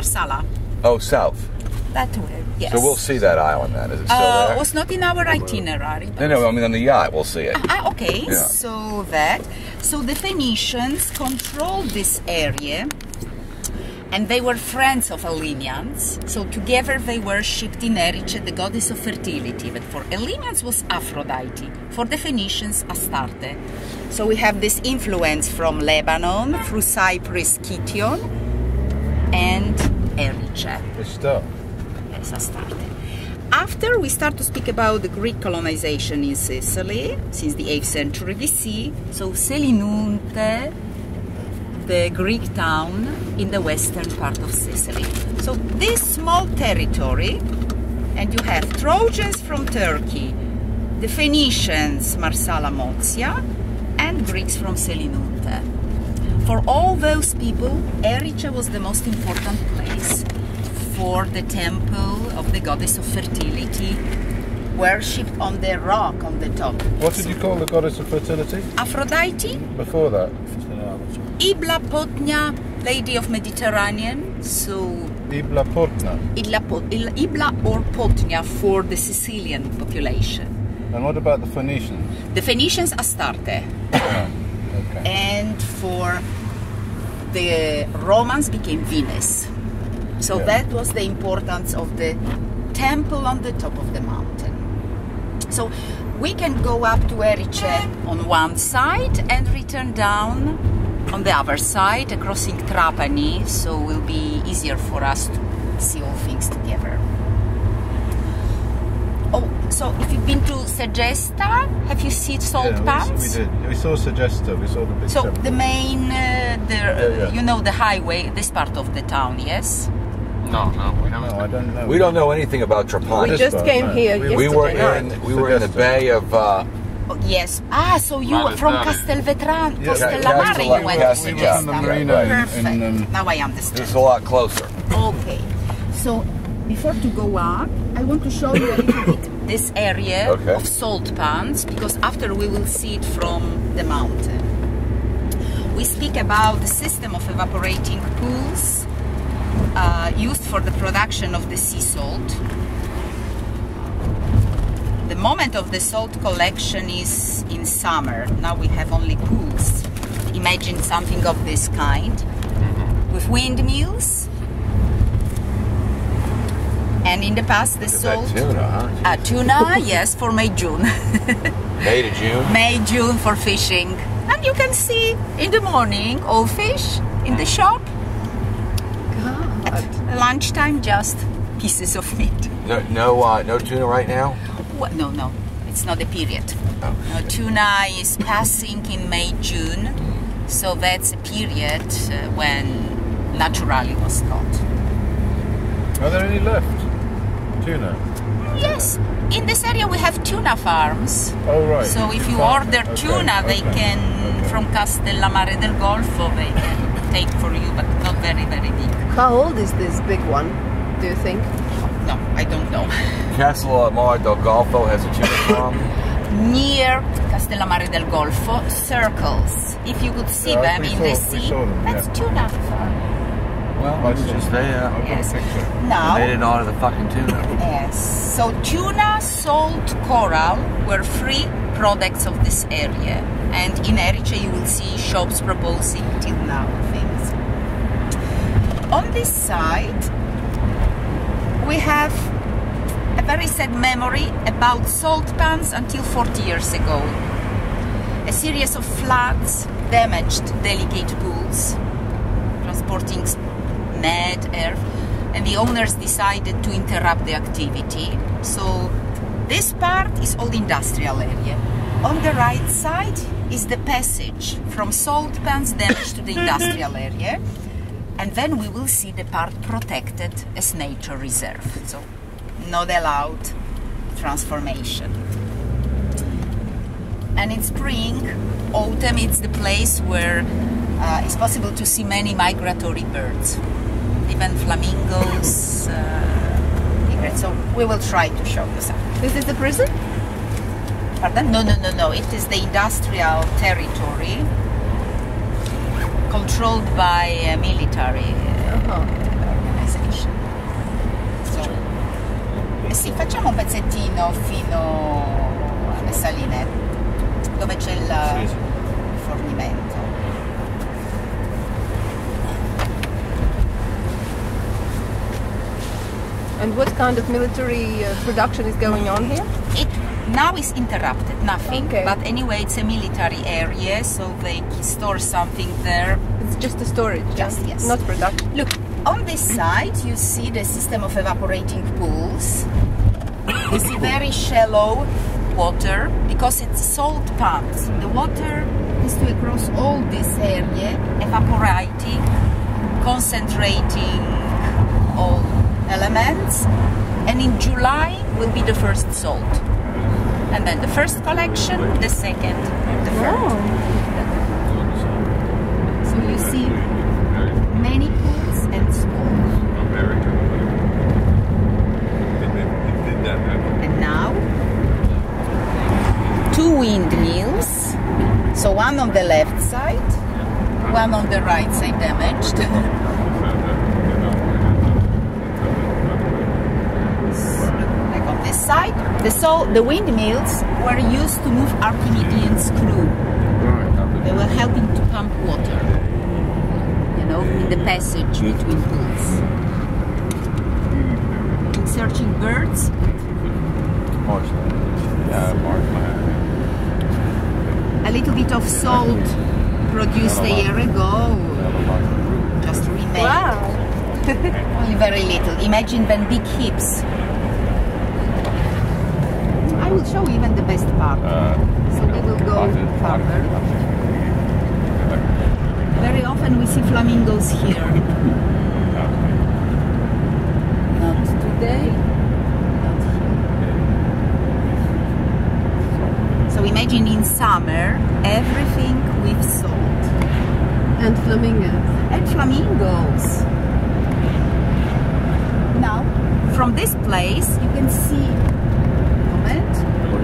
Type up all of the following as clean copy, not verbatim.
Marsala. Oh, south. That way, yes. So we'll see that island then. Is it still there? It was not in our itinerary. No, I mean on the yacht we'll see it. Okay, Yeah. So the Phoenicians controlled this area, and they were friends of Athenians. So together they worshipped in Erice, the goddess of fertility. But for Athenians was Aphrodite. For the Phoenicians, Astarte. So we have this influence from Lebanon through Cyprus, Kition, and Erice. Yes, Astarte. After we start to speak about the Greek colonization in Sicily, since the 8th century BC, so Selinunte, the Greek town in the western part of Sicily. So this small territory, and you have Trojans from Turkey, the Phoenicians, Marsala, Mozia, and Greeks from Selinunte. For all those people, Erice was the most important place for the temple of the goddess of fertility, worshipped on the rock on the top. What did you call the goddess of fertility? Aphrodite. Before that? Ibla Potnia, Lady of Mediterranean, so... Ibla Potna? Ibla or Potnia for the Sicilian population. And what about the Phoenicians? The Phoenicians, Astarte. Okay. And for the Romans became Venus. So that was the importance of the temple on the top of the mountain. So we can go up to Erice on one side and return down on the other side, crossing Trapani, so it will be easier for us to see all things together. Oh, so if you've been to Segesta, have you seen salt pans? We did. We saw Segesta, we saw the big temple. The main, you know, the highway, this part of the town, yes? No, we don't. No, I don't know. We don't know anything about Trapani. We just came here yesterday. We were in the bay of. Oh, yes. Ah, so you from Castelvetrano, Castellamare you went to We were on the marina Perfect. Now I understand. It's a lot closer. Okay. So before to go up, I want to show you a little bit this area of salt pans, because after we will see it from the mountain. We speak about the system of evaporating pools used for the production of the sea salt. The moment of the salt collection is in summer. Now we have only pools. Imagine something of this kind with windmills. And in the past the salt... Tuna, huh? Tuna, yes, for May, June. May to June? May, June for fishing. And you can see in the morning all fish in the shop. At lunchtime, just pieces of meat. No tuna right now? Well, no, it's not a period. Okay. No, tuna is passing in May, June, so that's a period when naturally was caught. Are there any left? Tuna? Yes, in this area we have tuna farms. Oh, right. So if you order tuna, they can, from Castellamare del Golfo, they can take for you, but not very, very big. How old is this big one, do you think? No, I don't know. Castellamare del Golfo has a tuna farm. Near Castellamare del Golfo, circles. If you could see them in the sea, that's tuna farm. Well, it's just there. Yes. Now, they didn't order the fucking tuna. Yes. So tuna, salt, coral were three products of this area. And in Erice you will see shops proposing till now things. On this side, we have a very sad memory about salt pans until 40 years ago. A series of floods damaged delicate pools, transporting mud, earth, and the owners decided to interrupt the activity. So this part is all industrial area. On the right side is the passage from salt pans damaged to the industrial area. And then we will see the part protected as nature reserve. So not allowed transformation. And in spring, autumn, it's the place where it's possible to see many migratory birds. Even flamingos. So we will try to show you some. Is this the prison? Pardon? No. It is the industrial territory controlled by military organization. And what kind of military production is going on here? It now is interrupted, nothing. Okay. But anyway, it's a military area, so they store something there. It's just a storage. Just, yes. Not production. Look, on this side you see the system of evaporating pools. You see very shallow water because it's salt pumps. The water is to across all this area, evaporating, concentrating all elements, and in July will be the first salt. And then the first collection, the second, the third. So you see many pools and schools. And now, 2 windmills. So one on the left side, one on the right side damaged. Like on this side, the windmills were used to move Archimedean screw. They were helping to pump water, you know, in the passage between pools. Searching birds. A little bit of salt produced a year ago. Just remained. Wow. Only very little. Imagine then big heaps. I will show even the best part. So we will go further. Very often we see flamingos here. Not today. Not here. So imagine in summer everything with salt. And flamingos. And flamingos. Now, from this place you can see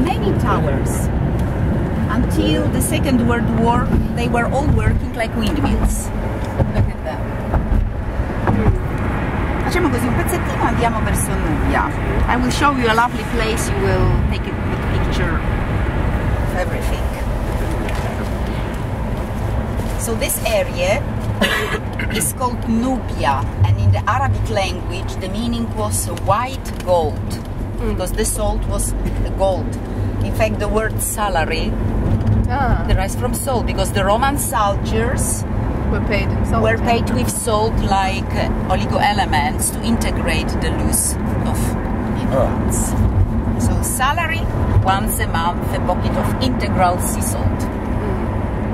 many towers. Until the Second World War, they were all working like windmills. Look at them. Facciamo così un pezzettino, andiamo verso Nubia. I will show you a lovely place. You will take a good picture of everything. So this area is called Nubia, and in the Arabic language the meaning was white gold, because the salt was gold. In fact, the word salary derives from salt, because the Roman soldiers were paid in salt. Were paid with salt like oligo-elements to integrate the loose of minerals. So salary, once a month, a bucket of integral sea salt.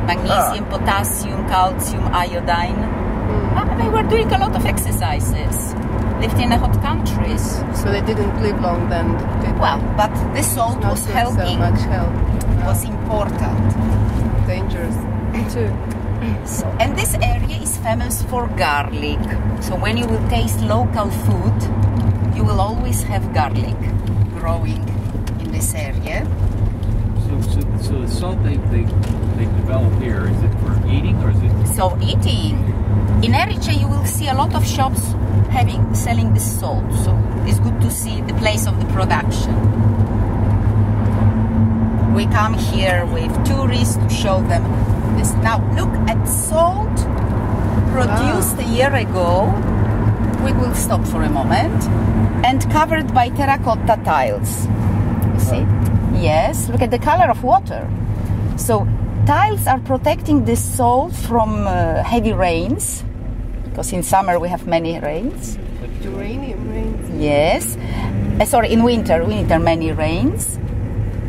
Magnesium, potassium, calcium, iodine. They were doing a lot of exercises. Lived in hot countries. So they didn't live long then, did they? Well, but the salt was helping. So much help. It was important. Dangerous too. So, and this area is famous for garlic. So when you will taste local food, you will always have garlic growing in this area. So the salt they develop here, is it for eating or is it? So eating. In Erice you will see a lot of shops selling this salt. So it's good to see the place of the production. We come here with tourists to show them this. Now look at salt produced a year ago. We will stop for a moment. And covered by terracotta tiles. You see? Yes, look at the color of water. So tiles are protecting this salt from heavy rains, because in summer we have many rains. Uranium rains. Yes. Sorry, in winter many rains.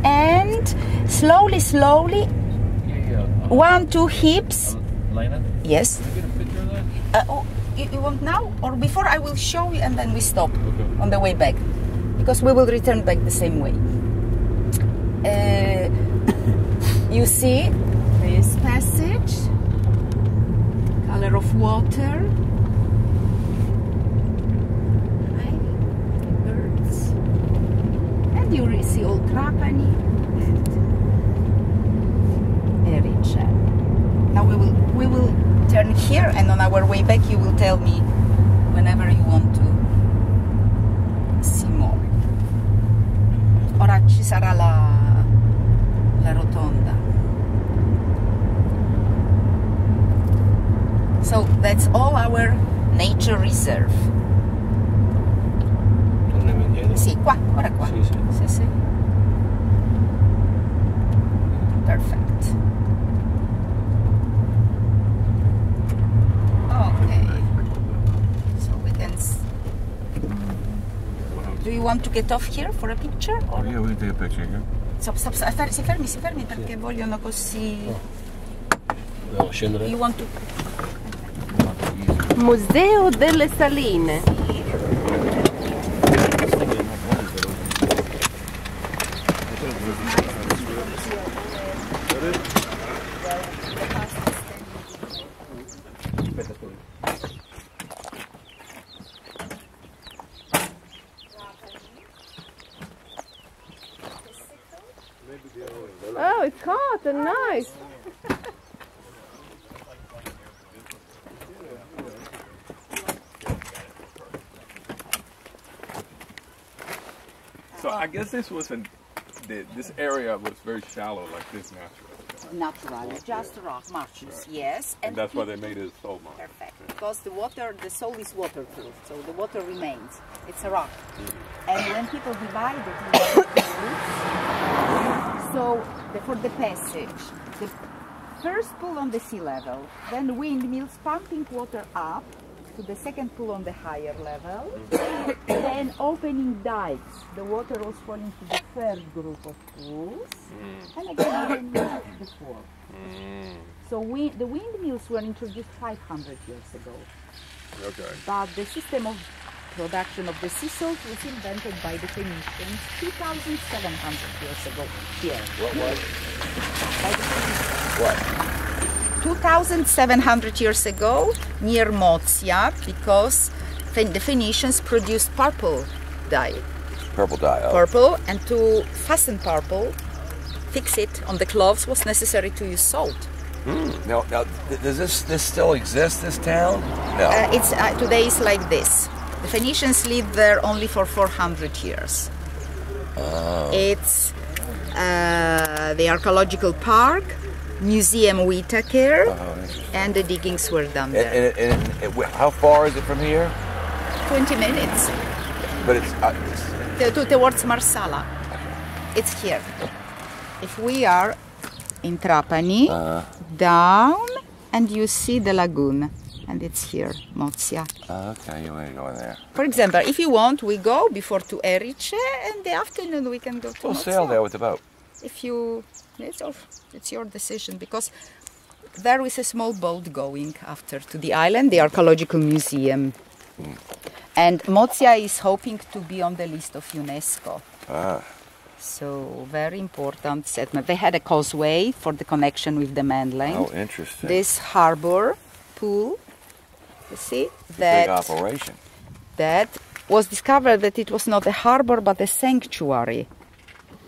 And slowly, 1, 2 heaps. Lena? Yes. Can I get a picture of that? You want now or before? I will show you and then we stop on the way back, because we will return back the same way. You see this passage, color of water, birds, and you will see old Trapani and Erice. Now we will turn here, and on our way back you will tell me whenever you want to see more. Ora ci sarà la rotonda. So that's all our nature reserve. Sì, qua, ora qua. Sì, sì. Sì, sì. Perfect. Okay. So we can. Do you want to get off here for a picture? Oh, yeah, we can take a picture here. Stop. Si fermi perché vogliono così. Devo scendere? You want to. Museo delle Saline. Oh, it's hot and nice. So I guess this wasn't. This area was very shallow, like this Natural, just rock marshes, yes. and that's why they made it so much. Perfect, because the soil is waterproof, so the water remains. It's a rock. And when people divide it into pools, so for the passage, the first pool on the sea level, then windmills pumping water up to the second pool on the higher level, then opening dikes, the water was falling to the third group of pools, and again the fourth. So the windmills were introduced 500 years ago. Okay. But the system of production of the sea salt was invented by the Phoenicians 2,700 years ago here. What? 2,700 years ago near Mozia, because the Phoenicians produced purple dye. Purple dye. Oh. Purple, and to fasten purple, fix it on the cloths, was necessary to use salt. Now, does this still exist? This town? No. Today it's like this. The Phoenicians lived there only for 400 years. It's the archaeological park, Museum Whitaker, and the diggings were done there. And how far is it from here? 20 minutes. But it's Towards Marsala. It's here. If we are in Trapani, down, and you see the lagoon, and it's here, Mozia. okay, you want to go there. For example, if you want, we go before to Erice, and the afternoon we can go to We'll Mozia. sail there with the boat. If you, it's your decision, because there is a small boat going after to the island, the archaeological museum. And Mozia is hoping to be on the list of UNESCO. So very important settlement. They had a causeway for the connection with the mainland. Oh, interesting. This harbor pool, you see, Big operation. that was discovered that it was not a harbor but a sanctuary,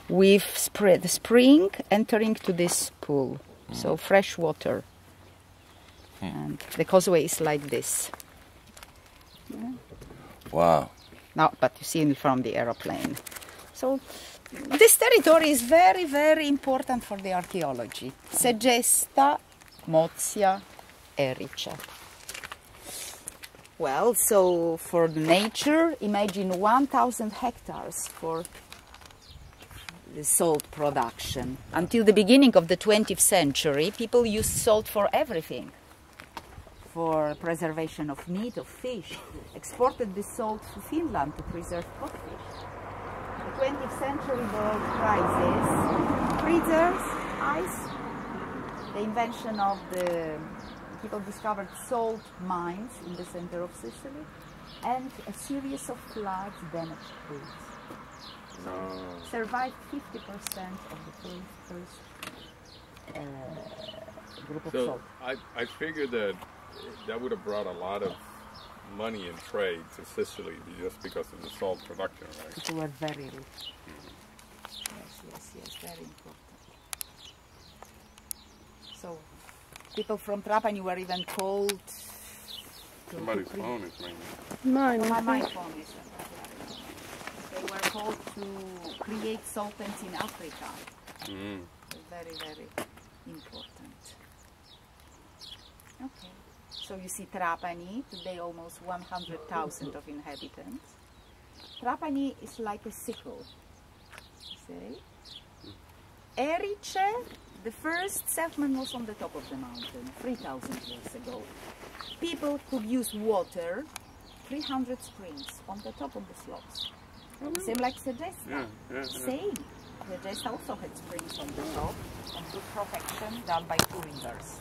with the spring entering to this pool, so fresh water. And the causeway is like this. Wow. Now, but you see it from the aeroplane. So this territory is very, very important for the archaeology. Segesta, Mozia, Erice. Well, so for nature, imagine 1,000 hectares for the salt production. Until the beginning of the 20th century, people used salt for everything. For preservation of meat, of fish. Exported the salt to Finland to preserve codfish. The 20th century world crisis, freezers, ice, the invention of the people discovered salt mines in the center of Sicily, and a series of floods damaged foods. Survived 50% of the first group of So salt. I figured that would have brought a lot of money and trade to Sicily just because of the salt production, right? People were very rich. Yes, very important. So people from Trapani were even told to Somebody's phone is ringing. Mine. my phone is they were told to create salt pans in Africa. Very, very important. Okay. So you see Trapani, today almost 100,000 of inhabitants. Trapani is like a sickle. See? Erice, the first settlement was on the top of the mountain 3,000 years ago. People could use water, 300 springs on the top of the slopes. Same like Segesta. Same. Segesta also had springs on the top and good protection done by 2 rivers.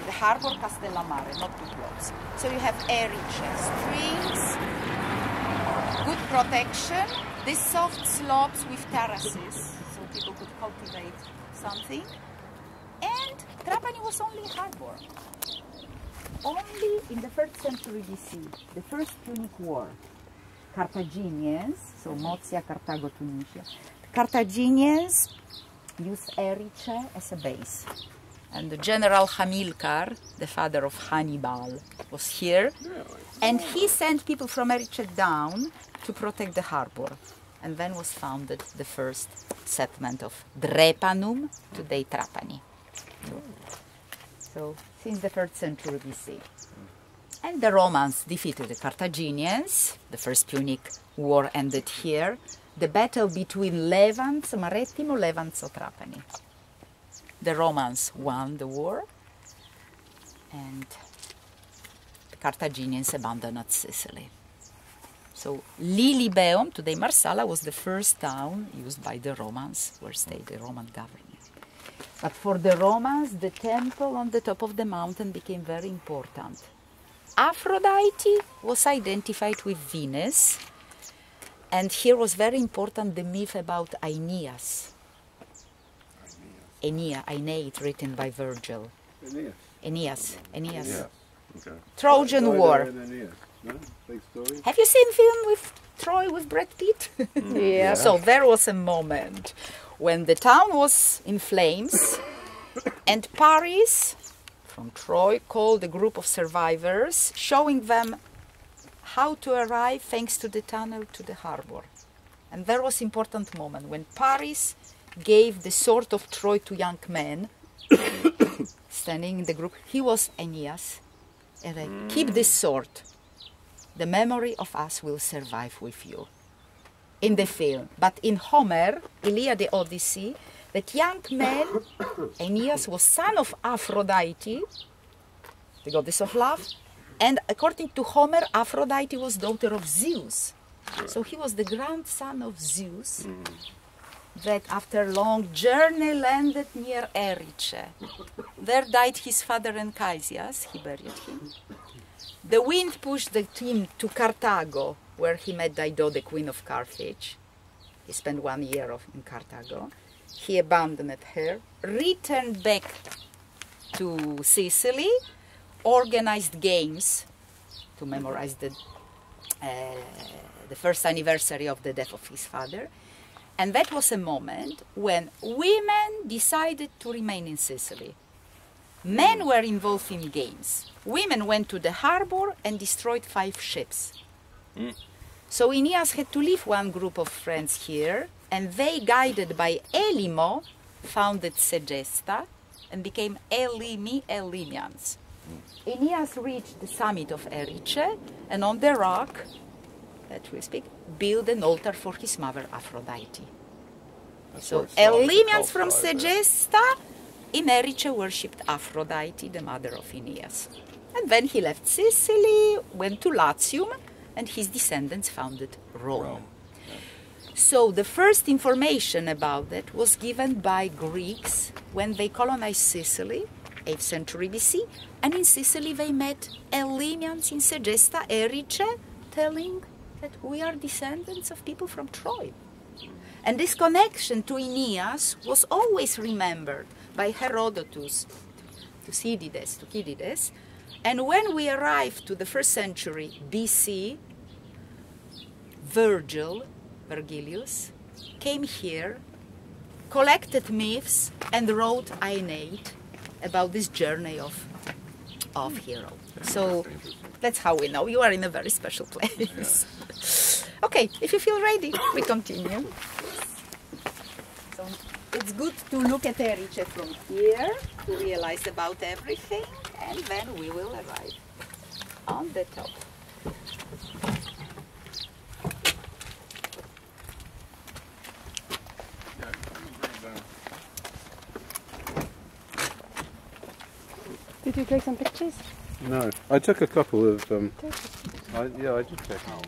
The harbor Castellammare, not too close. So you have Erice, springs, good protection, these soft slopes with terraces, so people could cultivate something. And Trapani was only a harbor. Only in the 1st century BC, the first Punic War, Carthaginians, so Mozia, Carthago, Tunisia, Carthaginians used Erice as a base. And the General Hamilcar, the father of Hannibal, was here. And he sent people from Erice down to protect the harbor. And then was founded the first settlement of Drepanum, today Trapani. So since the 3rd century BC. And the Romans defeated the Carthaginians. The first Punic War ended here. The battle between Levanzo Marittimo, Levanzo Trapani. The Romans won the war, and the Carthaginians abandoned Sicily. So Lilibeum, today Marsala, was the first town used by the Romans, where stayed the Roman government. But for the Romans, the temple on the top of the mountain became very important. Aphrodite was identified with Venus, and here was very important the myth about Aeneas. Aeneid, written by Virgil. Aeneas. Yeah. Okay. Trojan War. No? Big story? Have you seen film with Troy with Brad Pitt? Yeah. So there was a moment when the town was in flames and Paris from Troy called a group of survivors, showing them how to arrive thanks to the tunnel to the harbor. And there was an important moment when Paris gave the sword of Troy to young men standing in the group. He was Aeneas. And I keep this sword. The memory of us will survive with you. In the film. But in Homer, Iliad, the Odyssey, that young man, Aeneas, was son of Aphrodite, the goddess of love. And according to Homer, Aphrodite was daughter of Zeus. So he was the grandson of Zeus. That after a long journey landed near Erice. There died his father Anchises, he buried him. The wind pushed him to Carthago, where he met Dido, the queen of Carthage. He spent 1 year in Carthago. He abandoned her, returned back to Sicily, organized games to memorize the first anniversary of the death of his father. And that was a moment when women decided to remain in Sicily. Men were involved in games. Women went to the harbor and destroyed 5 ships. So Aeneas had to leave one group of friends here, and they, guided by Elimo, founded Segesta and became Elymians. Aeneas reached the summit of Erice, and on the rock, that we speak, built an altar for his mother Aphrodite. So Elymians from Segesta in Erice worshipped Aphrodite, the mother of Aeneas. And then he left Sicily, went to Latium, and his descendants founded Rome. So the first information about that was given by Greeks when they colonized Sicily, 8th century BC, and in Sicily they met Elymians in Segesta, Erice, telling that we are descendants of people from Troy. And this connection to Aeneas was always remembered by Herodotus, Thucydides. And when we arrived to the 1st century BC, Virgilius, came here, collected myths, and wrote Aeneid about this journey of hero. So that's how we know you are in a very special place. Okay, if you feel ready, we continue. So it's good to look at Erice from here to realize about everything, and then we will arrive on the top. Did you take some pictures? No, I took a couple of. Yeah, I did take them.